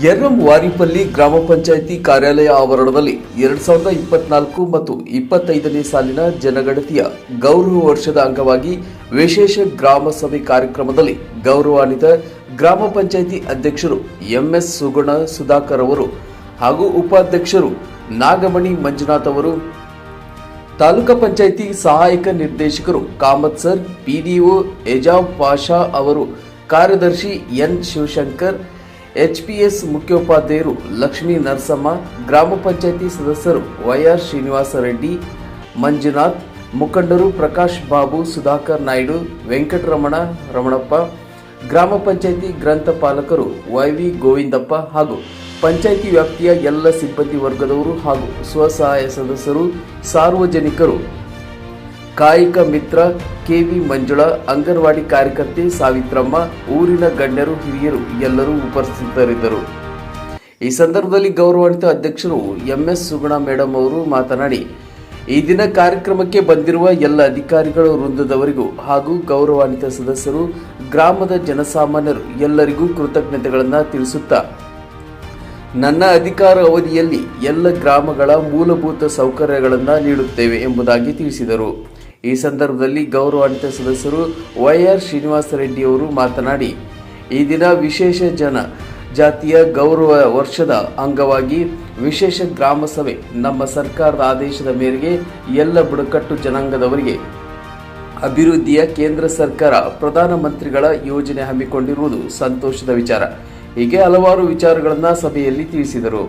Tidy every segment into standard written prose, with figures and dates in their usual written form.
ಯರ್ರಂವಾರಿಪಲ್ಲಿ ಗ್ರಾಮ ಪಂಚಾಯಿತಿ ಕಾರ್ಯಾಲಯ ಆವರಣದಲ್ಲಿ 2024 ಮತ್ತು 25ನೇ ಸಾಲಿನ ಜನಗಣತಿಯ ಗೌರವ ವರ್ಷದ ಅಂಗವಾಗಿ ವಿಶೇಷ ಗ್ರಾಮ ಸಭೆ ಕಾರ್ಯಕ್ರಮದಲ್ಲಿ ಗೌರವಾನ್ವಿತ ಗ್ರಾಮ ಪಂಚಾಯಿತಿ ಅಧ್ಯಕ್ಷರು ಎಂಎಸ್ ಸುಗುಣ ಸುಧಾಕರ್ ಅವರು ಹಾಗೂ ಉಪಾಧ್ಯಕ್ಷರು ನಾಗಮಣಿ ಮಂಜುನಾಥ್ ಅವರು, ತಾಲೂಕಾ ಪಂಚಾಯಿತಿ ಸಹಾಯಕ ನಿರ್ದೇಶಕರು ಕಾಮತ್ ಸರ್, ಪಿಡಿಒ ಎಜಾಬ್ ಪಾಷಾ ಅವರು, ಕಾರ್ಯದರ್ಶಿ ಎನ್ ಶಿವಶಂಕರ್, ಎಚ್ಪಿಎಸ್ ಮುಖ್ಯೋಪಾಧ್ಯಾಯರು ಲಕ್ಷ್ಮೀ ನರಸಮ್ಮ, ಗ್ರಾಮ ಪಂಚಾಯಿತಿ ಸದಸ್ಯರು ವೈಆರ್ ಶ್ರೀನಿವಾಸ ರೆಡ್ಡಿ, ಮಂಜುನಾಥ್, ಮುಖಂಡರು ಪ್ರಕಾಶ್ ಬಾಬು, ಸುಧಾಕರ್ ನಾಯ್ಡು, ವೆಂಕಟರಮಣ ರಮಣಪ್ಪ, ಗ್ರಾಮ ಪಂಚಾಯಿತಿ ಗ್ರಂಥಪಾಲಕರು ವೈವಿ ಗೋವಿಂದಪ್ಪ ಹಾಗೂ ಪಂಚಾಯಿತಿ ವ್ಯಾಪ್ತಿಯ ಎಲ್ಲ ಸಿಬ್ಬಂದಿ ವರ್ಗದವರು ಹಾಗೂ ಸ್ವಸಹಾಯ ಸದಸ್ಯರು, ಸಾರ್ವಜನಿಕರು, ಕಾಯಿಕ ಮಿತ್ರ ಕೆವಿ ಮಂಜುಳಾ, ಅಂಗನವಾಡಿ ಕಾರ್ಯಕರ್ತೆ ಸಾವಿತ್ರಮ್ಮ, ಊರಿನ ಗಣ್ಯರು, ಹಿರಿಯರು ಎಲ್ಲರೂ ಉಪಸ್ಥಿತರಿದ್ದರು. ಈ ಸಂದರ್ಭದಲ್ಲಿ ಗೌರವಾನ್ವಿತ ಅಧ್ಯಕ್ಷರು ಎಂಎಸ್ ಸುಗುಣ ಮೇಡಮ್ ಅವರು ಮಾತನಾಡಿ, ಈ ದಿನ ಕಾರ್ಯಕ್ರಮಕ್ಕೆ ಬಂದಿರುವ ಎಲ್ಲ ಅಧಿಕಾರಿಗಳು ವೃಂದದವರಿಗೂ ಹಾಗೂ ಗೌರವಾನ್ವಿತ ಸದಸ್ಯರು, ಗ್ರಾಮದ ಜನಸಾಮಾನ್ಯರು ಎಲ್ಲರಿಗೂ ಕೃತಜ್ಞತೆಗಳನ್ನು ತಿಳಿಸುತ್ತಾ, ನನ್ನ ಅಧಿಕಾರ ಅವಧಿಯಲ್ಲಿ ಎಲ್ಲ ಗ್ರಾಮಗಳ ಮೂಲಭೂತ ಸೌಕರ್ಯಗಳನ್ನು ನೀಡುತ್ತೇವೆ ಎಂಬುದಾಗಿ ತಿಳಿಸಿದರು. ಈ ಸಂದರ್ಭದಲ್ಲಿ ಗೌರವಾನ್ವಿತ ಸದಸ್ಯರು ವೈಆರ್ ಶ್ರೀನಿವಾಸ ರೆಡ್ಡಿ ಅವರು ಮಾತನಾಡಿ, ಈ ದಿನ ವಿಶೇಷ ಜಾತಿಯ ಗೌರವ ವರ್ಷದ ಅಂಗವಾಗಿ ವಿಶೇಷ ಗ್ರಾಮ ಸಭೆ ನಮ್ಮ ಸರ್ಕಾರದ ಆದೇಶದ ಮೇರೆಗೆ ಎಲ್ಲ ಬುಡಕಟ್ಟು ಜನಾಂಗದವರಿಗೆ ಅಭಿವೃದ್ಧಿಯ ಕೇಂದ್ರ ಸರ್ಕಾರ ಪ್ರಧಾನಮಂತ್ರಿಗಳ ಯೋಜನೆ ಹಮ್ಮಿಕೊಂಡಿರುವುದು ಸಂತೋಷದ ವಿಚಾರ. ಹೀಗೆ ಹಲವಾರು ವಿಚಾರಗಳನ್ನು ಸಭೆಯಲ್ಲಿ ತಿಳಿಸಿದರು.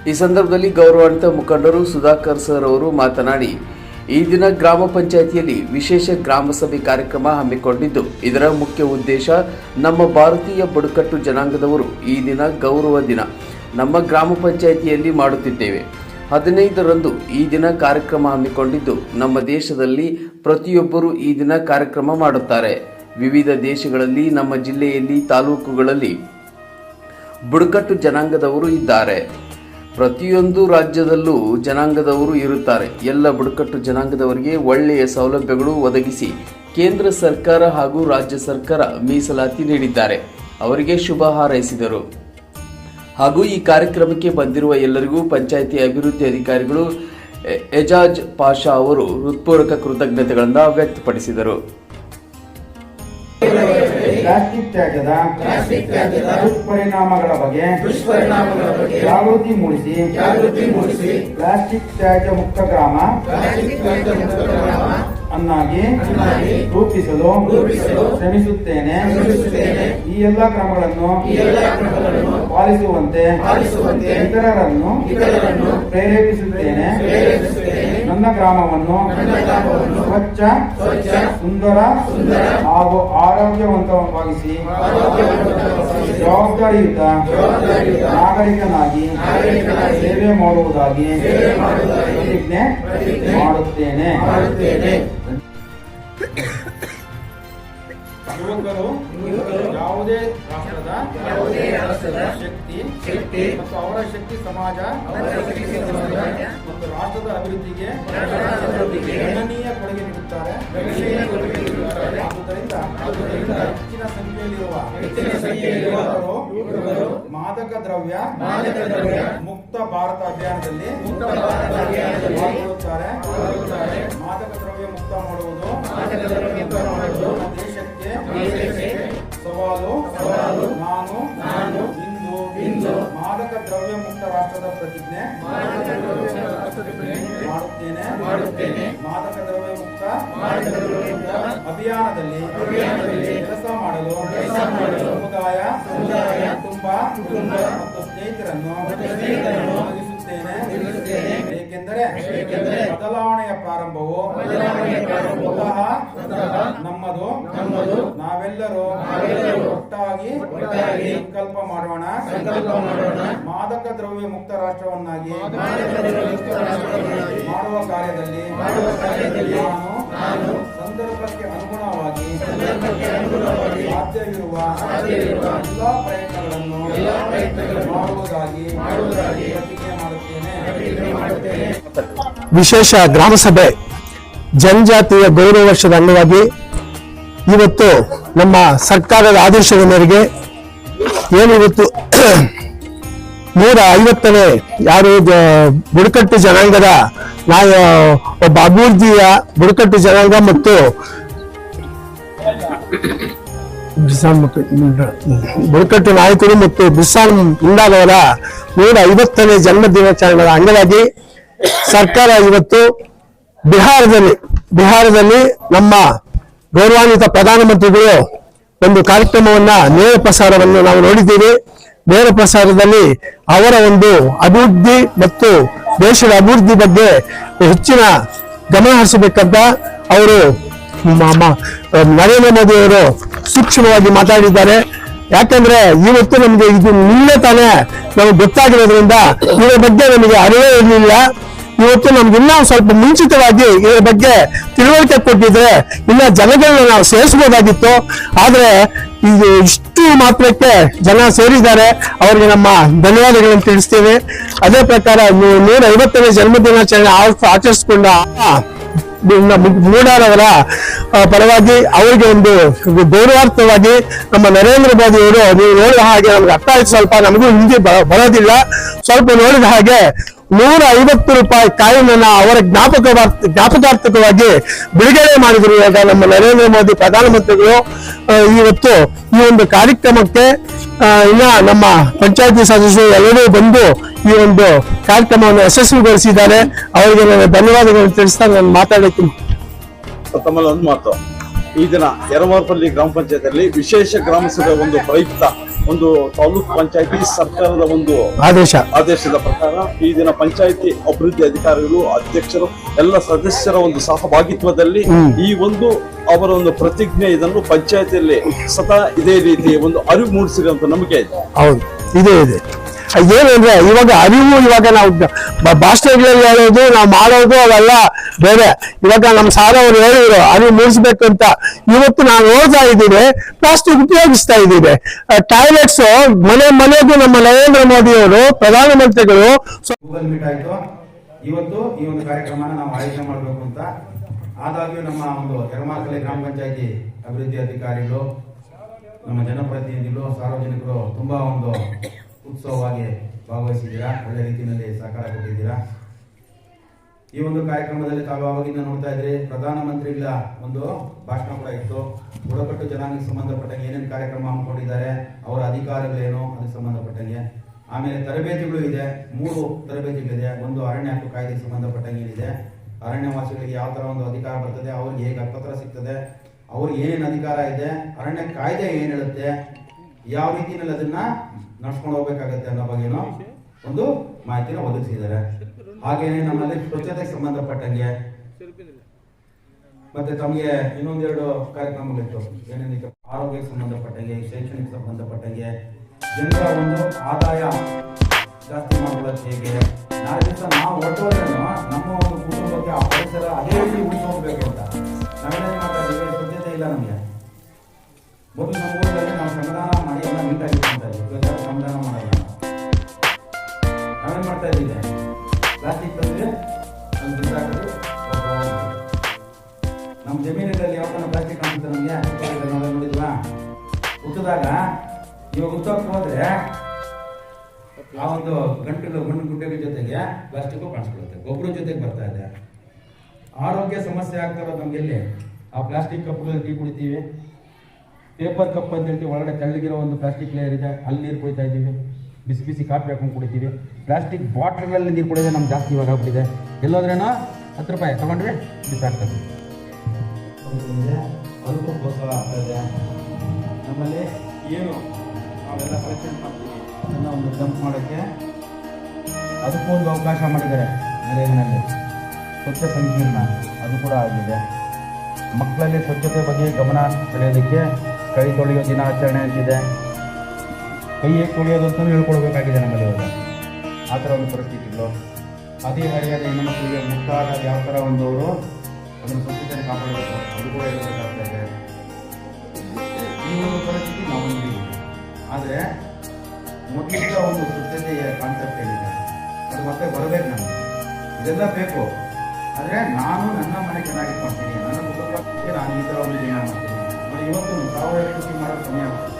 ಈ ಸಂದರ್ಭದಲ್ಲಿ ಗೌರವಾನ್ವಿತ ಮುಖಂಡರು ಸುಧಾಕರ್ ಸರ್ ಅವರು ಮಾತನಾಡಿ, ಈ ದಿನ ಗ್ರಾಮ ಪಂಚಾಯಿತಿಯಲ್ಲಿ ವಿಶೇಷ ಗ್ರಾಮ ಸಭೆ ಕಾರ್ಯಕ್ರಮ ಹಮ್ಮಿಕೊಂಡಿದ್ದು, ಇದರ ಮುಖ್ಯ ಉದ್ದೇಶ ನಮ್ಮ ಭಾರತೀಯ ಬುಡಕಟ್ಟು ಜನಾಂಗದವರು ಈ ದಿನ ಗೌರವ ದಿನ ನಮ್ಮ ಗ್ರಾಮ ಪಂಚಾಯಿತಿಯಲ್ಲಿ ಮಾಡುತ್ತಿದ್ದೇವೆ. 15ರಂದು ಈ ದಿನ ಕಾರ್ಯಕ್ರಮ ಹಮ್ಮಿಕೊಂಡಿದ್ದು, ನಮ್ಮ ದೇಶದಲ್ಲಿ ಪ್ರತಿಯೊಬ್ಬರು ಈ ದಿನ ಕಾರ್ಯಕ್ರಮ ಮಾಡುತ್ತಾರೆ. ವಿವಿಧ ದೇಶಗಳಲ್ಲಿ, ನಮ್ಮ ಜಿಲ್ಲೆಯಲ್ಲಿ, ತಾಲೂಕುಗಳಲ್ಲಿ ಬುಡಕಟ್ಟು ಜನಾಂಗದವರು ಇದ್ದಾರೆ. ಪ್ರತಿಯೊಂದು ರಾಜ್ಯದಲ್ಲೂ ಜನಾಂಗದವರು ಇರುತ್ತಾರೆ. ಎಲ್ಲ ಬುಡಕಟ್ಟು ಜನಾಂಗದವರಿಗೆ ಒಳ್ಳೆಯ ಸೌಲಭ್ಯಗಳು ಒದಗಿಸಿ ಕೇಂದ್ರ ಸರ್ಕಾರ ಹಾಗೂ ರಾಜ್ಯ ಸರ್ಕಾರ ಮೀಸಲಾತಿ ನೀಡಿದ್ದಾರೆ. ಅವರಿಗೆ ಶುಭ ಹಾರೈಸಿದರು. ಹಾಗೂ ಈ ಕಾರ್ಯಕ್ರಮಕ್ಕೆ ಬಂದಿರುವ ಎಲ್ಲರಿಗೂ ಪಂಚಾಯಿತಿ ಅಭಿವೃದ್ಧಿ ಅಧಿಕಾರಿಗಳು ಎಜಾಜ್ ಪಾಷಾ ಅವರು ಹೃತ್ಪೂರ್ವಕ ಕೃತಜ್ಞತೆಗಳನ್ನು ವ್ಯಕ್ತಪಡಿಸಿದರು. ಪ್ಲಾಸ್ಟಿಕ್ ತ್ಯಾಜ್ಯದ ದುಷ್ಪರಿಣಾಮಗಳ ಬಗ್ಗೆ ಜಾಗೃತಿ ಮೂಡಿಸಿ ಪ್ಲಾಸ್ಟಿಕ್ ತ್ಯಾಜ್ಯ ಮುಕ್ತ ಗ್ರಾಮ ಅನ್ನಾಗಿ ರೂಪಿಸಲು ಶ್ರಮಿಸುತ್ತೇನೆ. ಈ ಎಲ್ಲ ಕ್ರಮಗಳನ್ನು ಪಾಲಿಸುವಂತೆ ಇತರರನ್ನು ಪ್ರೇರೇಪಿಸುತ್ತೇನೆ. ನನ್ನ ಗ್ರಾಮವನ್ನು ಸ್ವಚ್ಛ, ಸುಂದರ ಹಾಗೂ ಆರೋಗ್ಯವಂತವಾಗಿಸಿ ಜವಾಬ್ದಾರಿಯುತ ನಾಗರಿಕನಾಗಿ ಸೇವೆ ಮಾಡುವುದಾಗಿ ಪ್ರತಿಜ್ಞೆ ಮಾಡುತ್ತೇನೆ. ಯುವಕರು ಯಾವುದೇ ರಾಷ್ಟ್ರದ ಶಕ್ತಿ ಮತ್ತು ಅವರ ಶಕ್ತಿ ಸಮಾಜ ಮತ್ತು ರಾಷ್ಟ್ರದ ಅಭಿವೃದ್ಧಿಗೆ ಗಣನೀಯ ಕೊಡುಗೆ ನೀಡುತ್ತಾರೆ. ಆದುದರಿಂದ ಹೆಚ್ಚಿನ ಸಂಖ್ಯೆಯಲ್ಲಿರುವ ಯುವಕರು ಮಾದಕ ದ್ರವ್ಯ ಮುಕ್ತ ಭಾರತ ಅಭಿಯಾನದಲ್ಲಿ ಪಾಲ್ಗೊಳ್ಳುತ್ತಾರೆ. ಮಾದಕ ದ್ರವ್ಯ ಮುಕ್ತ ಮಾಡುವುದು ದೇಶಕ್ಕೆ ಸವಾಲು. ನಾನು ಇಂದು ಮಾದಕ ದ್ರವ್ಯ ಮುಕ್ತ ರಾಷ್ಟ್ರದ ಪ್ರತಿಜ್ಞೆ ಮಾಡುತ್ತೇನೆ. ಮಾದಕ ದ್ರವ್ಯ ಮುಕ್ತ ಅಭಿಯಾನದಲ್ಲಿ ಕೆಲಸ ಮಾಡಲು ಸಮುದಾಯ, ಕುಟುಂಬ ಮತ್ತು ಸ್ನೇಹಿತರನ್ನು ಒದಗಿಸುತ್ತೇನೆ. ಏಕೆಂದರೆ ಬದಲಾವಣೆಯ ಪ್ರಾರಂಭವು ಸ್ವತಃ ನಮ್ಮದು. ನಾವೆಲ್ಲರೂ ಒಟ್ಟಾಗಿ ಸಂಕಲ್ಪ ಮಾಡೋಣ. ಮಾದಕ ದ್ರವ್ಯ ಮುಕ್ತ ರಾಷ್ಟ್ರವನ್ನಾಗಿ ಮಾಡುವ ಕಾರ್ಯದಲ್ಲಿ ನಾನು ಸಂದರ್ಭಕ್ಕೆ ಅನುಗುಣವಾಗಿ ಸಾಧ್ಯವಿರುವ ಎಲ್ಲಾ ಪ್ರಯತ್ನಗಳನ್ನು ಮಾಡುವುದಾಗಿ ಪ್ರತಿಜ್ಞೆ ಮಾಡುತ್ತೇನೆ. ವಿಶೇಷ ಗ್ರಾಮ ಸಭೆ ಜನಜಾತಿಯ ಗೌರವ ವರ್ಷದ ಅಂಗವಾಗಿ ಇವತ್ತು ನಮ್ಮ ಸರ್ಕಾರದ ಆದೇಶದ ಮೇರೆಗೆ ಏನು ಇವತ್ತು 150ನೇ ಯಾರು ಬುಡಕಟ್ಟು ಜನಾಂಗದ ಒಬ್ಬ ಅಭಿವೃದ್ಧಿಯ ಬುಡಕಟ್ಟು ಜನಾಂಗ ಮತ್ತು ಬುಡಕಟ್ಟು ನಾಯಕರು ಮತ್ತು ಬಿರ್ಸಾನ್ ಮುಂಡಾದವರ 150ನೇ ಜನ್ಮ ದಿನಾಚರಣೆಯ ಅಂಗವಾಗಿ ಸರ್ಕಾರ ಇವತ್ತು ಬಿಹಾರದಲ್ಲಿ ನಮ್ಮ ಗೌರವಾನ್ವಿತ ಪ್ರಧಾನಮಂತ್ರಿಗಳು ಒಂದು ಕಾರ್ಯಕ್ರಮವನ್ನ ನೇರ ಪ್ರಸಾರವನ್ನು ನಾವು ನೋಡಿದ್ದೀವಿ. ನೇರ ಪ್ರಸಾರದಲ್ಲಿ ಅವರ ಒಂದು ಅಭಿವೃದ್ಧಿ ಮತ್ತು ದೇಶದ ಅಭಿವೃದ್ಧಿ ಬಗ್ಗೆ ಹೆಚ್ಚಿನ ಗಮನ ಹರಿಸಬೇಕಂತ ಅವರು ನರೇಂದ್ರ ಮೋದಿ ಅವರು ಸೂಕ್ಷ್ಮವಾಗಿ ಮಾತಾಡಿದ್ದಾರೆ. ಯಾಕಂದ್ರೆ ಇವತ್ತು ನಮಗೆ ಇದು ನಿನ್ನೆ ತಾನೇ ನಮಗೆ ಗೊತ್ತಾಗಿರೋದ್ರಿಂದ ಇದರ ಬಗ್ಗೆ ನಮಗೆ ಅರಿವೇ ಇರಲಿಲ್ಲ. ಇವತ್ತು ನಮ್ಗೆ ಇನ್ನೂ ಸ್ವಲ್ಪ ಮುಂಚಿತವಾಗಿ ಇದರ ಬಗ್ಗೆ ತಿಳುವಳಿಕೆ ಕೊಟ್ಟಿದ್ರೆ ಇನ್ನ ಜನಗಳನ್ನ ನಾವು ಸೇರಿಸಬಹುದಾಗಿತ್ತು. ಆದ್ರೆ ಇದು ಇಷ್ಟು ಮಾತ್ರಕ್ಕೆ ಜನ ಸೇರಿದ್ದಾರೆ, ಅವರಿಗೆ ನಮ್ಮ ಧನ್ಯವಾದಗಳನ್ನು ತಿಳಿಸ್ತೇವೆ. ಅದೇ ಪ್ರಕಾರ 150ನೇ ಜನ್ಮದಿನಾಚರಣೆ ಆಚರಿಸಿಕೊಂಡ ಮೂಡಾರವರ ಪರವಾಗಿ ಅವರಿಗೆ ಒಂದು ಗೌರವಾರ್ಥವಾಗಿ ನಮ್ಮ ನರೇಂದ್ರ ಮೋದಿ ಅವರು ನೀವು ನೋಡಿದ ಹಾಗೆ ನಮ್ಗೆ ಅರ್ಥ ಆಯ್ತು, ಸ್ವಲ್ಪ ನಮಗೂ ಹಿಂದಿ ಬರೋದಿಲ್ಲ, ಸ್ವಲ್ಪ ನೋಡಿದ ಹಾಗೆ 150 ರೂಪಾಯಿ ಕಾಯಿನನ್ನ ಅವರ ಜ್ಞಾಪಕಾರ್ಥಕವಾಗಿ ಬಿಡುಗಡೆ ಮಾಡಿದ್ರು. ಇವಾಗ ನಮ್ಮ ನರೇಂದ್ರ ಮೋದಿ ಪ್ರಧಾನಮಂತ್ರಿಗಳು ಇವತ್ತು ಈ ಒಂದು ಕಾರ್ಯಕ್ರಮಕ್ಕೆ ಇನ್ನ ನಮ್ಮ ಪಂಚಾಯತಿ ಸದಸ್ಯರು ಎಲ್ಲರೂ ಬಂದು ಈ ಒಂದು ಕಾರ್ಯಕ್ರಮವನ್ನು ಯಶಸ್ವಿಗೊಳಿಸಿದ್ದಾರೆ. ಅವರಿಗೆ ನಾನು ಧನ್ಯವಾದಗಳನ್ನು ತಿಳಿಸ್ತಾ ನಾನು ಮಾತಾಡಕ್ಕೆ ತಮ್ಮಲ್ಲಿ ಒಂದು ಮಾತು. ಈ ದಿನ ಯರಮಾರ್ಪಲ್ಲಿ ಗ್ರಾಮ ಪಂಚಾಯತಿಯಲ್ಲಿ ವಿಶೇಷ ಗ್ರಾಮ ಸಭೆ ಒಂದು ಪ್ರಯುಕ್ತ ಒಂದು ತಾಲೂಕ್ ಪಂಚಾಯತಿ ಸರ್ಕಾರದ ಒಂದು ಆದೇಶದ ಪ್ರಕಾರ ಈ ದಿನ ಪಂಚಾಯತಿ ಅಭಿವೃದ್ಧಿ ಅಧಿಕಾರಿಗಳು, ಅಧ್ಯಕ್ಷರು, ಎಲ್ಲ ಸದಸ್ಯರ ಒಂದು ಸಹಭಾಗಿತ್ವದಲ್ಲಿ ಈ ಒಂದು ಅವರ ಒಂದು ಪ್ರತಿಜ್ಞೆ ಇದನ್ನು ಪಂಚಾಯತಿಯಲ್ಲಿ ಸದಾ ಇದೇ ರೀತಿ ಒಂದು ಅರಿವು ಮೂಡಿಸಿರುವಂತ ನಂಬಿಕೆ ಇದೆ. ಹೌದು, ಇದೇ ಇದೆ. ಏನಂದ್ರೆ ಇವಾಗ ಅರಿವು, ಇವಾಗ ನಾವು ಭಾಷಣಗಳಲ್ಲಿ ಹೇಳೋದು, ನಾವು ಮಾಡೋದು ಅವೆಲ್ಲ ಬೇರೆ. ಇವಾಗ ನಮ್ಮ ಸಾರ್ ಅವರು ಹೇಳಿದ್ರು ಅರಿವು ಮೂಡಿಸ್ಬೇಕು ಅಂತ. ಇವತ್ತು ನಾವು ನೋಡ್ತಾ ಇದ್ದೀವಿ ಪ್ಲಾಸ್ಟಿಕ್ ಉಪಯೋಗಿಸ್ತಾ ಇದ್ದೀವಿ. ಟಾಯ್ಲೆಟ್ಸ್ ಮನೆಗೂ ನಮ್ಮ ನರೇಂದ್ರ ಮೋದಿ ಅವರು ಪ್ರಧಾನಮಂತ್ರಿಗಳು ಗೂಗಲ್ ಮೀಟ್ ಆಯ್ತು. ಇವತ್ತು ಈ ಒಂದು ಕಾರ್ಯಕ್ರಮನ ನಾವು ಆಯೋಜನೆ ಮಾಡಬೇಕು ಅಂತ ಆದಾಗ್ಯೂ ನಮ್ಮ ಒಂದು ಯರಮಾರ್ಕಲ್ಲಿ ಗ್ರಾಮ ಪಂಚಾಯತಿ ಅಭಿವೃದ್ಧಿ ಅಧಿಕಾರಿಗಳು, ನಮ್ಮ ಜನಪ್ರತಿನಿಧಿಗಳು, ಸಾರ್ವಜನಿಕರು ತುಂಬಾ ಒಂದು ಉತ್ಸವವಾಗಿ ಭಾಗವಹಿಸಿದ್ದೀರಾ. ಒಳ್ಳೆ ರೀತಿಯಲ್ಲಿ ಸಹಕಾರ ಕೊಟ್ಟಿದ್ದೀರಾ. ಈ ಒಂದು ಕಾರ್ಯಕ್ರಮದಲ್ಲಿ ತಾವು ಆವಾಗಿಂದ ನೋಡ್ತಾ ಇದ್ರಿ, ಪ್ರಧಾನಮಂತ್ರಿಗಳ ಒಂದು ಭಾಷಣ ಕೂಡ ಇತ್ತು. ಬುಡಕಟ್ಟು ಜನಾಂಗಕ್ಕೆ ಸಂಬಂಧಪಟ್ಟಂಗೆ ಏನೇನು ಕಾರ್ಯಕ್ರಮ ಹಮ್ಮಿಕೊಂಡಿದ್ದಾರೆ, ಅವರ ಅಧಿಕಾರಗಳೇನು ಅದಕ್ಕೆ ಸಂಬಂಧಪಟ್ಟಂಗೆ. ಆಮೇಲೆ ತರಬೇತಿಗಳು ಇದೆ, 3 ತರಬೇತಿಗಳಿದೆ. ಒಂದು ಅರಣ್ಯ ಹಕ್ಕು ಕಾಯ್ದೆಗೆ ಸಂಬಂಧಪಟ್ಟಂಗೆ ಏನಿದೆ, ಅರಣ್ಯವಾಸಿಗಳಿಗೆ ಯಾವ ತರ ಒಂದು ಅಧಿಕಾರ ಬರ್ತದೆ, ಅವ್ರಿಗೆ ಹೇಗೆ ಹಕ್ಕುಪತ್ರ ಸಿಗ್ತದೆ, ಅವ್ರಿಗೆ ಏನೇನು ಅಧಿಕಾರ ಇದೆ, ಅರಣ್ಯ ಕಾಯ್ದೆ ಏನ್ ಹೇಳುತ್ತೆ, ಯಾವ ರೀತಿಯಲ್ಲಿ ಅದನ್ನ ನಡ್ಸ್ಕೊಂಡು ಹೋಗ್ಬೇಕಾಗತ್ತೆ ಅನ್ನೋ ಬಗ್ಗೆನೂ ಒಂದು ಮಾಹಿತಿನ ಒದಗಿಸಿದ್ದಾರೆ. ಹಾಗೇನೆ ನಮ್ಮಲ್ಲಿ ಸ್ವಚ್ಛತೆಗೆ ಸಂಬಂಧಪಟ್ಟಂಗೆ ಮತ್ತೆ ತಮಗೆ ಇನ್ನೊಂದೆರಡು ಕಾರ್ಯಕ್ರಮಗಳಿತ್ತು. ಏನೇನಿತ್ತು, ಆರೋಗ್ಯಕ್ಕೆ ಸಂಬಂಧಪಟ್ಟಂಗೆ, ಶೈಕ್ಷಣಿಕ ಸಂಬಂಧಪಟ್ಟಂಗೆ, ಜನರ ಒಂದು ಆದಾಯ ಜಾಸ್ತಿ ಮಾಡೋದಕ್ಕೆ ಹೇಗೆ, ನಾಳೆ ದಿವಸ ನಾವು ಒಟ್ಟೋದ್ರೂ ನಮ್ಮ ಒಂದು ಕುಟುಂಬಕ್ಕೆ ಆ ಪರಿಸರ ಅದೇ ರೀತಿ ಉಳಿಸಿ ಹೋಗ್ಬೇಕು ಅಂತ ನಾವೇನೇನು ಮಾತಾಡಿದ್ರೆ ಸ್ವಚ್ಛತೆ ಇಲ್ಲ ನಮಗೆ. ಮೊದಲು ನಮ್ಮ ಊರಲ್ಲಿ ನಾವು ಶ್ರಮದಾನ ಮಾಡಿ ಎಲ್ಲ ನೀಟಾಗಿ ಇಟ್ಕೊಂತಾ ಇದ್ದೀವಿ. ಇವತ್ತು ಶ್ರಮದಾನ ಮಾಡಲ್ಲ. ನಾವೇನ್ ಮಾಡ್ತಾ ಇದ್ದೀವಿ, ಪ್ಲಾಸ್ಟಿಕ್ ತಂದ್ರೆ ಅದು ಬಿಸಾಕೋದು. ನಮ್ಮ ಜಮೀನಿನಲ್ಲಿ ಯಾವ ತರ ಪ್ಲಾಸ್ಟಿಕ್ ಕಾಣುತ್ತೆ ನಮಗೆ ನಾವೇ ನೋಡಿದ್ವಾ. ಹುಟ್ಟಿದಾಗ ಇವಾಗ ಹುಟ್ಟೋಕೆ ಹೋದ್ರೆ ಆ ಒಂದು ಗಂಟು ಗುಡ್ಡೆಗಳ ಜೊತೆಗೆ ಪ್ಲಾಸ್ಟಿಕ್ ಕಾಣಿಸ್ಕೊಳ್ಳುತ್ತೆ, ಗೊಬ್ಬರ ಜೊತೆಗೆ ಬರ್ತಾ ಇದೆ. ಆರೋಗ್ಯ ಸಮಸ್ಯೆ ಆಗ್ತಾ ಇರೋದು ನಮ್ಗೆಲ್ಲಿ, ಆ ಪ್ಲಾಸ್ಟಿಕ್ ಕಪ್ಗಳಲ್ಲಿ ಟೀ ಕುಡಿತೀವಿ, ಪೇಪರ್ ಕಪ್ ಅಂತ ಹೇಳ್ತೀವಿ, ಒಳಗಡೆ ತೆಳ್ಳಗಿರೋ ಒಂದು ಪ್ಲಾಸ್ಟಿಕ್ ಲೇಯರ್ ಇದೆ, ಅಲ್ಲಿ ನೀರು ಕುಡಿತಾ ಇದ್ದೀವಿ, ಬಿಸಿ ಬಿಸಿ ಕಾಫಿ ಹಾಕೊಂಡು ಕುಡಿತೀವಿ. ಪ್ಲಾಸ್ಟಿಕ್ ಬಾಟ್ಲ್ಗಳಲ್ಲಿ ನೀರು ಕುಡಿಯೋದು ನಮ್ಗೆ ಜಾಸ್ತಿ ಇವಾಗ ಆಗ್ಬಿಟ್ಟಿದೆ. ಎಲ್ಲೋದ್ರೇನೋ 10 ರೂಪಾಯಿ ತಗೊಂಡ್ರೆ ಬಿಸಾಕ್ತದೆ, ಅದಕ್ಕೂ ಪ್ರೋತ್ಸಾಹ ಆಗ್ತಾ ಇದೆ. ನಮ್ಮಲ್ಲಿ ಏನು ನಾವೆಲ್ಲ ಕಲೆಕ್ಷನ್ ಮಾಡ್ತೀವಿ ಅದನ್ನು ಒಂದು ಡಂಪ್ ಮಾಡೋಕ್ಕೆ ಅದಕ್ಕೂ ಒಂದು ಅವಕಾಶ ಮಾಡಿದ್ದಾರೆ ನರೇಗಾನಲ್ಲಿ. ಸ್ವಚ್ಛ ಸಂಕೀರ್ಣ ಅದು ಕೂಡ ಆಗಿದೆ. ಮಕ್ಕಳಲ್ಲಿ ಸ್ವಚ್ಛತೆ ಬಗ್ಗೆ ಗಮನ ಸೆಳೆಯೋದಕ್ಕೆ ಕೈ ತೊಳೆಯೋ ದಿನಾಚರಣೆ ಅಂತಿದೆ. ಕೈ ಹೇಗೆ ತೊಳೆಯೋದು ಅಂತ ಹೇಳ್ಕೊಳ್ಬೇಕಾಗಿದೆ ನಮ್ಮಲ್ಲಿ ಇವಾಗ. ಆ ಥರ ಒಂದು ಪರಿಸ್ಥಿತಿಗಳು. ಹದಿಹರೆಯದ ಹೆಣ್ಣು ಮಕ್ಕಳಿಗೆ ಮುಟ್ಟಾದಾಗ ಯಾವ ಥರ ಒಂದು ಅವರು ಅದನ್ನು ಸ್ವಚ್ಛತೆ ಕಾಪಾಡಬೇಕು ಅದು ಕೂಡ ಇರಬೇಕಾಗ್ತಾ ಇದೆ. ಈ ಒಂದು ಪರಿಸ್ಥಿತಿ ನಾವು ಹೊಂದಿದ್ದೀವಿ. ಆದರೆ ಮೊದಲಿದ್ದ ಒಂದು ಸ್ವಚ್ಛತೆಯ ಕಾನ್ಸೆಪ್ಟ್ ಏನಿದೆ ಅದು ಮತ್ತೆ ಬರಬೇಕು. ನಮಗೆ ಇದೆಲ್ಲ ಬೇಕು. ಆದರೆ ನಾನು ನನ್ನ ಮನೆ ಚೆನ್ನಾಗಿಟ್ಕೊಳ್ತೀನಿ, ನನ್ನ ಕುಟುಂಬಕ್ಕೆ ನಾನು ಈ ಥರ ಒಂದು ಜೀವನ ಮಾಡ್ತೀನಿ. ನೋಡಿ, ಇವತ್ತು ಸಾವಯವ ಕೃಷಿ ಮಾಡೋದು ಸಮಯ ಆಗುತ್ತೆ.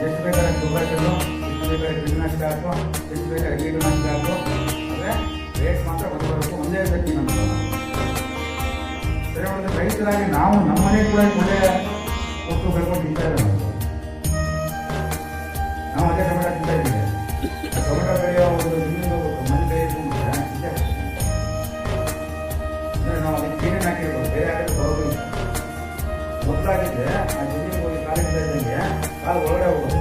ಎಷ್ಟು ಬೇಕಾದ್ರೆ ಗೊಬ್ಬರ ಎಷ್ಟು ಬೇಕಾದ್ರೆ ಕೀಟನಾಶಕ ಹಾಕೋ, ಎಷ್ಟು ಬೇಕಾದ್ರೆ ಕೀಟನಾಶಕ ಹಾಕೋ, ಅಂದರೆ ರೇಟ್ ಮಾತ್ರ ಬರಬೇಕು, ಒಂದೇ ಗತಿ ನಮ್ಮದು. ಸರಿ, ಒಂದು ರೈತರಾಗಿ ನಾವು ನಮ್ಮ ಮನೆಗೆ ಕೂಡ ಒಳ್ಳೆ ವಸ್ತು ಬೆಳ್ಕೊಂಡು ತಿಂತಾ ಇದ್ದೇವೆ. ನಾವು ಅದೇ ಟೊಮೆಟೊ ತಿಂತಾ ಇದ್ದೀವಿ. ಟೊಮೆಟೊ ಬೆಳೆಯೋ ಒಂದು ಜಮೀನು ಮನೆ ಬೆಳೆಯೋದು ಅಂದರೆ ನಾವು ಅದಕ್ಕೆ ಕ್ಲೀನ್ ಹಾಕಿರ್ಬೋದು, ಬೇರೆ ಹಾಕಿದ್ರೆ ಬರೋದಿಲ್ಲ. ಮೊದಲಾಗಿದ್ದರೆ ಆ ಜಮೀನಿಗೆ ಹೋಗಿ ಕಾಲಿಡ್ತಾ ಇದ್ದಂಗೆ ಕಾಲು ಒಳಗಡೆ ಹೋಗೋದು.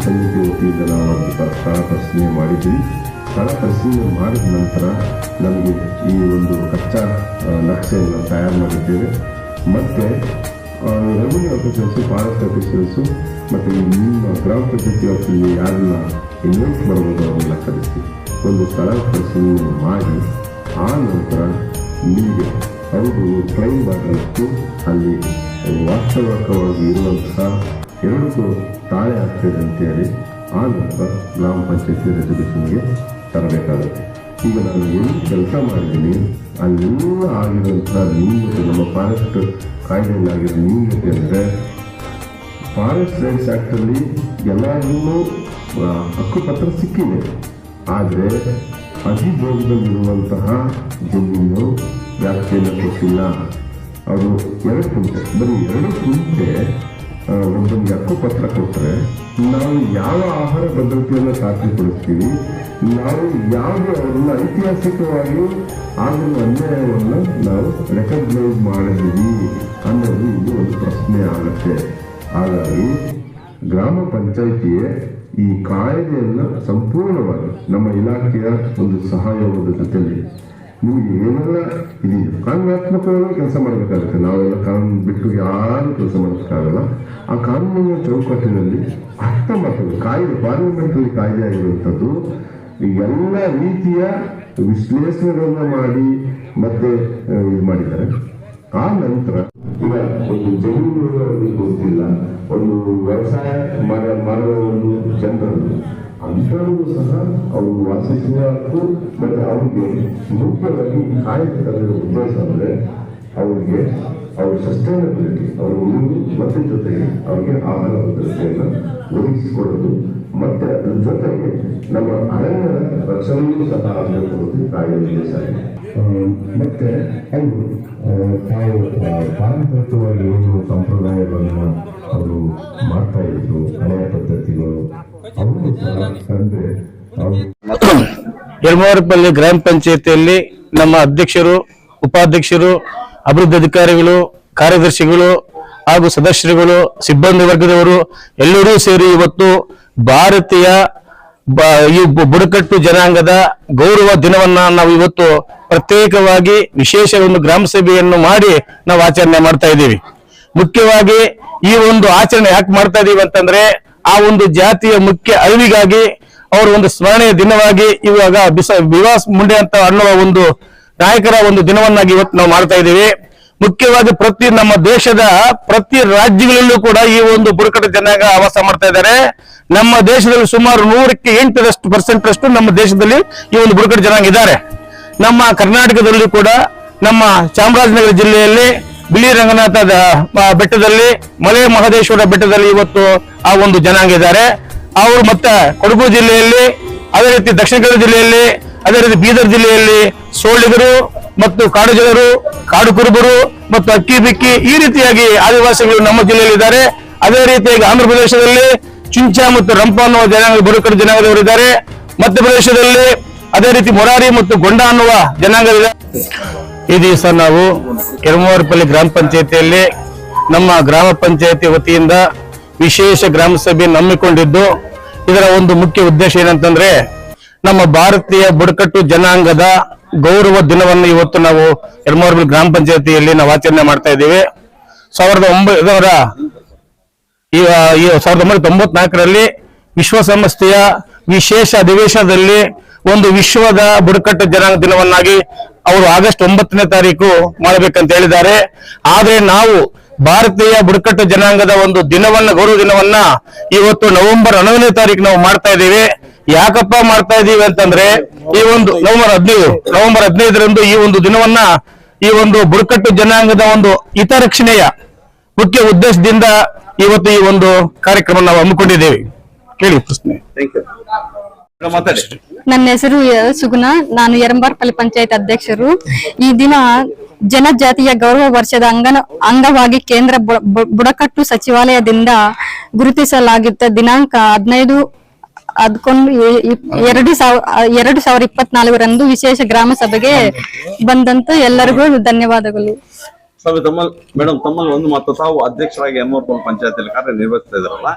ಸಮಿತಿ ವತಿಯಿಂದ ನಾವು ಒಂದು ಸ್ಥಳ ಪರಿಶೀಲನೆ ಮಾಡಿದ್ವಿ. ಸ್ಥಳ ಪರಿಶೀಲನೆ ಮಾಡಿದ ನಂತರ ನಮಗೆ ಈ ಒಂದು ಕಚ್ಚಾ ನಕ್ಷೆಯನ್ನು ತಯಾರು ಮಾಡಿದ್ದೇವೆ. ಮತ್ತು ರೆವಿನ್ಯೂ ಆಫೀಸರ್ಸು, ಫಾರೆಸ್ಟ್ ಆಫೀಸರ್ಸು ಮತ್ತು ನಿಮ್ಮ ಗ್ರಾಮ ಪಂಚಾಯತಿ ಆಫೀಸಲ್ಲಿ ಯಾರನ್ನ ಇನ್ವೆಸ್ಟ್ ಮಾಡ್ಬೋದು ಅವನ್ನೆಲ್ಲ ಕರೆಸಿ ಒಂದು ಸ್ಥಳ ಪರಿಶೀಲನೆ ಮಾಡಿ ಆ ನಂತರ ನಿಮಗೆ ಅವರು ಕ್ಲೈಮ್ ಮಾಡೋದಕ್ಕೂ ಅಲ್ಲಿ ವಾಸ್ತವಿಕವಾಗಿ ಇರುವಂತಹ 2 ತಾಳೆ ಆಗ್ತದೆ ಅಂತೇಳಿ ಆ ನಂತರ ಗ್ರಾಮ ಪಂಚಾಯತಿ ರೆಸಲ್ಯೂಷನ್ಗೆ ತರಬೇಕಾಗುತ್ತೆ. ಈಗ ನಾನು ಏನು ಕೆಲಸ ಮಾಡಿದ್ದೀನಿ ಅಲ್ಲೆಲ್ಲ ಆಗಿರುವಂತಹ ನ್ಯೂನತೆ, ನಮ್ಮ ಫಾರೆಸ್ಟ್ ಕಾಯ್ದೆಯಲ್ಲಾಗಿರೋ ನ್ಯೂನತೆ ಅಂದರೆ ಫಾರೆಸ್ಟ್ ರೈಟ್ಸ್ ಆ್ಯಕ್ಟಲ್ಲಿ ಎಲ್ಲರಿಗೂ ಹಕ್ಕುಪತ್ರ ಸಿಕ್ಕಿದೆ. ಆದರೆ ಅಧಿಭೋಗದಲ್ಲಿರುವಂತಹ ಜಮೀನು ವ್ಯಾಪ್ತಿಯನ್ನು ಕೊಟ್ಟಿಲ್ಲ. ಅವರು 2 ಕುಂಟೆ, ಬರೀ 2 ಕುಂಟೆ ಒಬ್ಬನಿಗೆ ಹಕ್ಕುಪತ್ರ ಕೊಟ್ಟರೆ ನಾವು ಯಾವ ಆಹಾರ ಭದ್ರತೆಯನ್ನು ಖಾತ್ರಿಪಡಿಸ್ತೀವಿ, ನಾವು ಯಾವುದೇ ಅವರನ್ನ ಐತಿಹಾಸಿಕವಾಗಿ ಆಗಿರುವ ಅನ್ಯಾಯವನ್ನು ನಾವು ರೆಕಗ್ನೈಸ್ ಮಾಡಿದ್ದೀವಿ ಅನ್ನೋದು ಇದು ಒಂದು ಪ್ರಶ್ನೆ ಆಗುತ್ತೆ. ಹಾಗಾಗಿ ಗ್ರಾಮ ಪಂಚಾಯಿತಿಯೇ ಈ ಕಾಯ್ದೆಯನ್ನು ಸಂಪೂರ್ಣವಾಗಿ ನಮ್ಮ ಇಲಾಖೆಯ ಒಂದು ಸಹಯೋಗದ ಜೊತೆಯಲ್ಲಿ ನಿಮಗೆ ಏನೆಲ್ಲ ಇದೆಯೋ ಕಾನೂನಾತ್ಮಕವಾಗಿ ಕೆಲಸ ಮಾಡಬೇಕಾಗುತ್ತೆ. ನಾವೆಲ್ಲ ಕಾನೂನು ಬಿಟ್ಟು ಯಾರು ಕೆಲಸ ಮಾಡೋಕ್ಕಾಗಲ್ಲ. ಆ ಕಾನೂನಿನ ಚೌಕಟ್ಟಿನಲ್ಲಿ ಅರ್ಥ ಮಾಡ್ತದೆ. ಕಾಯ್ದೆ ಪಾರ್ಲಿಮೆಂಟಲ್ಲಿ ಕಾಯ್ದೆ ಆಗಿರುವಂಥದ್ದು ಎಲ್ಲ ರೀತಿಯ ವಿಶ್ಲೇಷಣೆಗಳನ್ನ ಮಾಡಿ ಮತ್ತೆ ಇದು ಮಾಡಿದ್ದಾರೆ. ಆ ನಂತರ ಈಗ ಒಂದು ಜಮೀನು ಗೊತ್ತಿಲ್ಲ, ಒಂದು ವ್ಯವಸಾಯ ಮಾಡುವ ಒಂದು ಜನರನ್ನು ಅಂತರಲ್ಲೂ ಸಹ ಅವರು ವಾಸಿಸುವಕ್ಕೂ ಮತ್ತೆ ಅವ್ರಿಗೆ ಮುಖ್ಯವಾಗಿ ಕಾಯ್ದೆ ತಂದಿರೋ ಉದ್ದೇಶ ಅಂದರೆ ಅವ್ರಿಗೆ ಅವ್ರ ಸಸ್ಟೈನಬಿಲಿಟಿ, ಅವ್ರ ಉಳಿವು ಮತ್ತೆ ಜೊತೆಗೆ ಅವ್ರಿಗೆ ಆಹಾರ ಭದ್ರತೆಯನ್ನು ಒದಗಿಸಿಕೊಡೋದು ಮತ್ತೆ ಅದ್ರ ಜೊತೆಗೆ ನಮ್ಮ ಅರಣ್ಯ ರಕ್ಷಣೆಯೂ ಸಹ ಆಗಬೇಕು ಕಾಯ್ದೆ ಉದ್ದೇಶ ಆಗಿದೆ. ಮತ್ತೆ ಅವರು ತಾವು ಪಾರಂಪರಿಕವಾಗಿ ಏನು ಸಂಪ್ರದಾಯಗಳನ್ನು ಅವರು ಮಾಡ್ತಾ ಇದ್ರು, ಹಳೆಯ ಪದ್ಧತಿಗಳು ಅವರು ಸಹ ಅಂದ್ರೆ ಯಲಮೂರಪಲ್ಲಿ ಗ್ರಾಮ ಪಂಚಾಯತಿಯಲ್ಲಿ ನಮ್ಮ ಅಧ್ಯಕ್ಷರು, ಉಪಾಧ್ಯಕ್ಷರು, ಅಭಿವೃದ್ಧಿ ಅಧಿಕಾರಿಗಳು, ಕಾರ್ಯದರ್ಶಿಗಳು ಹಾಗೂ ಸದಸ್ಯರುಗಳು, ಸಿಬ್ಬಂದಿ ವರ್ಗದವರು ಎಲ್ಲರೂ ಸೇರಿ ಇವತ್ತು ಭಾರತೀಯ ಈ ಬುಡಕಟ್ಟು ಜನಾಂಗದ ಗೌರವ ದಿನವನ್ನ ನಾವು ಇವತ್ತು ಪ್ರತ್ಯೇಕವಾಗಿ ವಿಶೇಷ ಒಂದು ಗ್ರಾಮ ಸಭೆಯನ್ನು ಮಾಡಿ ನಾವು ಆಚರಣೆ ಮಾಡ್ತಾ ಇದ್ದೀವಿ. ಮುಖ್ಯವಾಗಿ ಈ ಒಂದು ಆಚರಣೆ ಯಾಕೆ ಮಾಡ್ತಾ ಇದೀವಿ ಅಂತಂದ್ರೆ ಆ ಒಂದು ಜಾತಿಯ ಮುಖ್ಯ ಅರಿವಿಗಾಗಿ ಅವರ ಒಂದು ಸ್ಮರಣೆಯ ದಿನವಾಗಿ ಇವಾಗ ಬಿವಾಸ್ ಮುಂಡೆ ಅಂತ ಅನ್ನುವ ಒಂದು ನಾಯಕರ ಒಂದು ದಿನವನ್ನಾಗಿ ಇವತ್ತು ನಾವು ಮಾಡ್ತಾ ಇದ್ದೀವಿ. ಮುಖ್ಯವಾಗಿ ನಮ್ಮ ದೇಶದ ಪ್ರತಿ ರಾಜ್ಯಗಳಲ್ಲೂ ಕೂಡ ಈ ಒಂದು ಬುಡಕಟ್ಟು ಜನಾಂಗ ವಾಸ ಮಾಡ್ತಾ ಇದ್ದಾರೆ. ನಮ್ಮ ದೇಶದಲ್ಲಿ ಸುಮಾರು 108% ನಮ್ಮ ದೇಶದಲ್ಲಿ ಈ ಒಂದು ಬುಡಕಟ್ಟು ಜನಾಂಗ ಇದ್ದಾರೆ. ನಮ್ಮ ಕರ್ನಾಟಕದಲ್ಲಿ ಕೂಡ ನಮ್ಮ ಚಾಮರಾಜನಗರ ಜಿಲ್ಲೆಯಲ್ಲಿ ಬಿಳಿ ರಂಗನಾಥದ ಬೆಟ್ಟದಲ್ಲಿ, ಮಲೆ ಮಹದೇಶ್ವರ ಬೆಟ್ಟದಲ್ಲಿ ಇವತ್ತು ಆ ಒಂದು ಜನಾಂಗ ಇದ್ದಾರೆ. ಅವರು ಮತ್ತೆ ಕೊಡಗು ಜಿಲ್ಲೆಯಲ್ಲಿ, ಅದೇ ರೀತಿ ದಕ್ಷಿಣ ಕನ್ನಡ ಜಿಲ್ಲೆಯಲ್ಲಿ, ಅದೇ ರೀತಿ ಬೀದರ್ ಜಿಲ್ಲೆಯಲ್ಲಿ ಸೋಳಿಗರು ಮತ್ತು ಕಾಡು ಜನರು, ಕಾಡು ಕುರುಬರು ಮತ್ತು ಅಕ್ಕಿ ಬಿಕ್ಕಿ ಈ ರೀತಿಯಾಗಿ ಆದಿವಾಸಿಗಳು ನಮ್ಮ ಜಿಲ್ಲೆಯಲ್ಲಿ ಇದ್ದಾರೆ. ಅದೇ ರೀತಿಯಾಗಿ ಆಂಧ್ರ ಪ್ರದೇಶದಲ್ಲಿ ಚುಂಚಾ ಮತ್ತು ರಂಪ ಅನ್ನುವ ಜನಾಂಗ ಬುಡಕಟ್ಟು ಜನಾಂಗದವರು ಇದ್ದಾರೆ. ಮಧ್ಯಪ್ರದೇಶದಲ್ಲಿ ಅದೇ ರೀತಿ ಮೊರಾರಿ ಮತ್ತು ಗೊಂಡ ಅನ್ನುವ ಜನಾಂಗವಿದೆ. ಈ ದಿವಸ ನಾವು ಯಲಮೂರಪಲ್ಲಿ ಗ್ರಾಮ ಪಂಚಾಯತಿಯಲ್ಲಿ ನಮ್ಮ ಗ್ರಾಮ ಪಂಚಾಯತಿ ವತಿಯಿಂದ ವಿಶೇಷ ಗ್ರಾಮ ಸಭೆ ಹಮ್ಮಿಕೊಂಡಿದ್ದು, ಇದರ ಒಂದು ಮುಖ್ಯ ಉದ್ದೇಶ ಏನಂತಂದ್ರೆ ನಮ್ಮ ಭಾರತೀಯ ಬುಡಕಟ್ಟು ಜನಾಂಗದ ಗೌರವ ದಿನವನ್ನು ಇವತ್ತು ನಾವು ಯಲಮೂರಪಲ್ಲಿ ಗ್ರಾಮ ಪಂಚಾಯತಿಯಲ್ಲಿ ನಾವು ಆಚರಣೆ ಮಾಡ್ತಾ ಇದ್ದೇವೆ. 1994ರಲ್ಲಿ ವಿಶ್ವಸಂಸ್ಥೆಯ ವಿಶೇಷ ಅಧಿವೇಶನದಲ್ಲಿ ಒಂದು ವಿಶ್ವದ ಬುಡಕಟ್ಟು ಜನಾಂಗ ದಿನವನ್ನಾಗಿ ಅವರು ಆಗಸ್ಟ್ 9ನೇ ತಾರೀಕು ಮಾಡಬೇಕಂತ ಹೇಳಿದ್ದಾರೆ. ಆದ್ರೆ ನಾವು ಭಾರತೀಯ ಬುಡಕಟ್ಟು ಜನಾಂಗದ ಒಂದು ದಿನವನ್ನ, ಗೌರವ ದಿನವನ್ನ ಇವತ್ತು ನವೆಂಬರ್ 11ನೇ ತಾರೀಕು ನಾವು ಮಾಡ್ತಾ ಇದ್ದೇವೆ. ಯಾಕಪ್ಪ ಮಾಡ್ತಾ ಇದೀವಿ ಅಂತಂದ್ರೆ ಈ ಒಂದು ನವೆಂಬರ್ 15ರಂದು ಈ ಒಂದು ದಿನವನ್ನ ಈ ಒಂದು ಬುಡಕಟ್ಟು ಜನಾಂಗದ ಒಂದು ಹಿತರಕ್ಷಣೆಯ ಮುಖ್ಯ ಉದ್ದೇಶದಿಂದ ಇವತ್ತು ಈ ಒಂದು ಕಾರ್ಯಕ್ರಮ ನಾವು ಹಮ್ಮಿಕೊಂಡಿದ್ದೇವೆ. ಕೇಳಿ ಪ್ರಶ್ನೆ. Thank you. ಮಾತಾಡಿ. ನನ್ನ ಹೆಸರು ಸುಗುಣ, ನಾನು ಯರಂಬಾರ್ಪಲ್ಲಿ ಪಂಚಾಯತ್ ಅಧ್ಯಕ್ಷರು. ಈ ದಿನ ಜನಜಾತಿಯ ಗೌರವ ವರ್ಷದ ಅಂಗವಾಗಿ ಕೇಂದ್ರ ಬುಡಕಟ್ಟು ಸಚಿವಾಲಯದಿಂದ ಗುರುತಿಸಲಾಗಿದ್ದ ದಿನಾಂಕ 15/11/2024 ವಿಶೇಷ ಗ್ರಾಮ ಸಭೆಗೆ ಬಂದಂತ ಎಲ್ಲರಿಗೂ ಧನ್ಯವಾದಗಳು. ಮೇಡಮ್, ತಮ್ಮಲ್ಲಿ ಒಂದು ಮಾತು, ತಾವು ಅಧ್ಯಕ್ಷರಾಗಿ ಯರಮರಪಲ್ಲಿ ಪಂಚಾಯತಿಯಲ್ಲಿ ಕಾರ್ಯನಿರ್ವಹಿಸ್ತಾ ಇದ್ದಾರಲ್ಲ,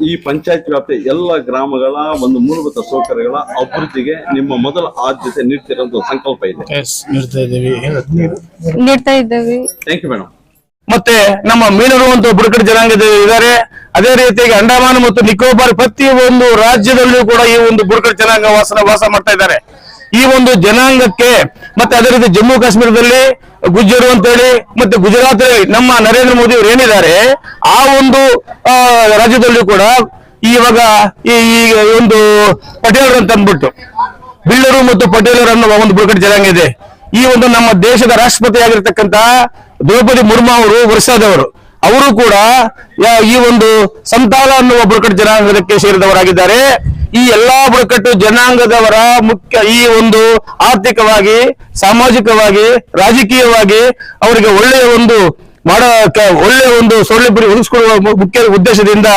ಈ ಪಂಚಾಯತ್ ವ್ಯಾಪ್ತಿಯ ಎಲ್ಲ ಗ್ರಾಮಗಳ ಒಂದು ಮೂಲಭೂತ ಸೌಕರ್ಯಗಳ ಅಭಿವೃದ್ಧಿಗೆ ನಿಮ್ಮ ಮೊದಲ ಆದ್ಯತೆ ನೀಡ್ತಿರೋದು ಸಂಕಲ್ಪ ಇದೆ. ನೀಡ್ತಾ ಇದ್ದೇವೆ. Thank you madam. ಮತ್ತೆ ನಮ್ಮ ಮೀನರು ಮತ್ತು ಬುಡಕಟ್ಟು ಜನಾಂಗದ ಇದ್ದಾರೆ. ಅದೇ ರೀತಿಯಾಗಿ ಅಂಡಮಾನ್ ಮತ್ತು ನಿಕೋಬಾರ್ ಪ್ರತಿಯೊಂದು ರಾಜ್ಯದಲ್ಲೂ ಕೂಡ ಈ ಒಂದು ಬುಡಕಟ್ಟು ಜನಾಂಗ ವಾಸ ಮಾಡ್ತಾ ಇದ್ದಾರೆ. ಈ ಒಂದು ಜನಾಂಗಕ್ಕೆ ಮತ್ತೆ ಅದೇ ರೀತಿ ಜಮ್ಮು ಕಾಶ್ಮೀರದಲ್ಲಿ ಗುಜ್ಜರು ಅಂತೇಳಿ ಮತ್ತೆ ಗುಜರಾತ್ ನಮ್ಮ ನರೇಂದ್ರ ಮೋದಿ ಅವರು ಏನಿದ್ದಾರೆ ಆ ಒಂದು ರಾಜ್ಯದಲ್ಲೂ ಕೂಡ ಇವಾಗ ಈ ಒಂದು ಪಟೇಲರು ಅಂತ ಅಂದ್ಬಿಟ್ಟು ಬಿಳ್ಳರು ಮತ್ತು ಪಟೇಲರು ಅನ್ನುವ ಒಂದು ಬುಡಕಟ್ಟು ಜನಾಂಗ ಇದೆ. ಈ ಒಂದು ನಮ್ಮ ದೇಶದ ರಾಷ್ಟ್ರಪತಿ ಆಗಿರ್ತಕ್ಕಂತ ದ್ರೌಪದಿ ಮುರ್ಮು ಅವರು ವರ್ಷದವರು, ಅವರು ಕೂಡ ಈ ಒಂದು ಸಂತಾಲ ಅನ್ನುವ ಬುಡಕಟ್ಟು ಜನಾಂಗಕ್ಕೆ ಸೇರಿದವರಾಗಿದ್ದಾರೆ. ಈ ಎಲ್ಲಾ ಬುಡಕಟ್ಟು ಜನಾಂಗದವರ ಮುಖ್ಯ ಈ ಒಂದು ಆರ್ಥಿಕವಾಗಿ, ಸಾಮಾಜಿಕವಾಗಿ, ರಾಜಕೀಯವಾಗಿ ಅವರಿಗೆ ಒಳ್ಳೆಯ ಒಂದು ಸೌಲಭ್ಯ ಒದಗಿಸಿಕೊಡುವ ಮುಖ್ಯ ಉದ್ದೇಶದಿಂದ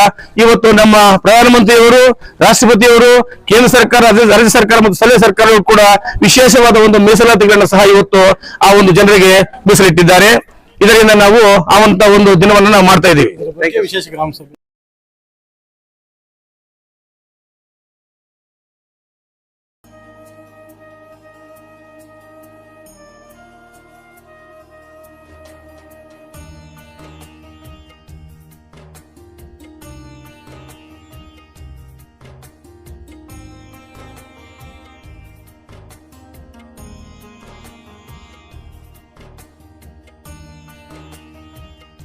ಇವತ್ತು ನಮ್ಮ ಪ್ರಧಾನಮಂತ್ರಿಯವರು, ರಾಷ್ಟ್ರಪತಿಯವರು, ಕೇಂದ್ರ ಸರ್ಕಾರ, ರಾಜ್ಯ ಸರ್ಕಾರ ಮತ್ತು ಸ್ಥಳೀಯ ಸರ್ಕಾರಗಳು ಕೂಡ ವಿಶೇಷವಾದ ಒಂದು ಮೀಸಲಾತಿಗಳನ್ನ ಸಹ ಇವತ್ತು ಆ ಒಂದು ಜನರಿಗೆ ಮೀಸಲಿಟ್ಟಿದ್ದಾರೆ. ಇದರಿಂದ ನಾವು ಆ ಒಂದು ದಿನವನ್ನು ನಾವು ಮಾಡ್ತಾ ಇದ್ದೀವಿ. ವಿಶೇಷ ಗ್ರಾಮ ಸಭೆ.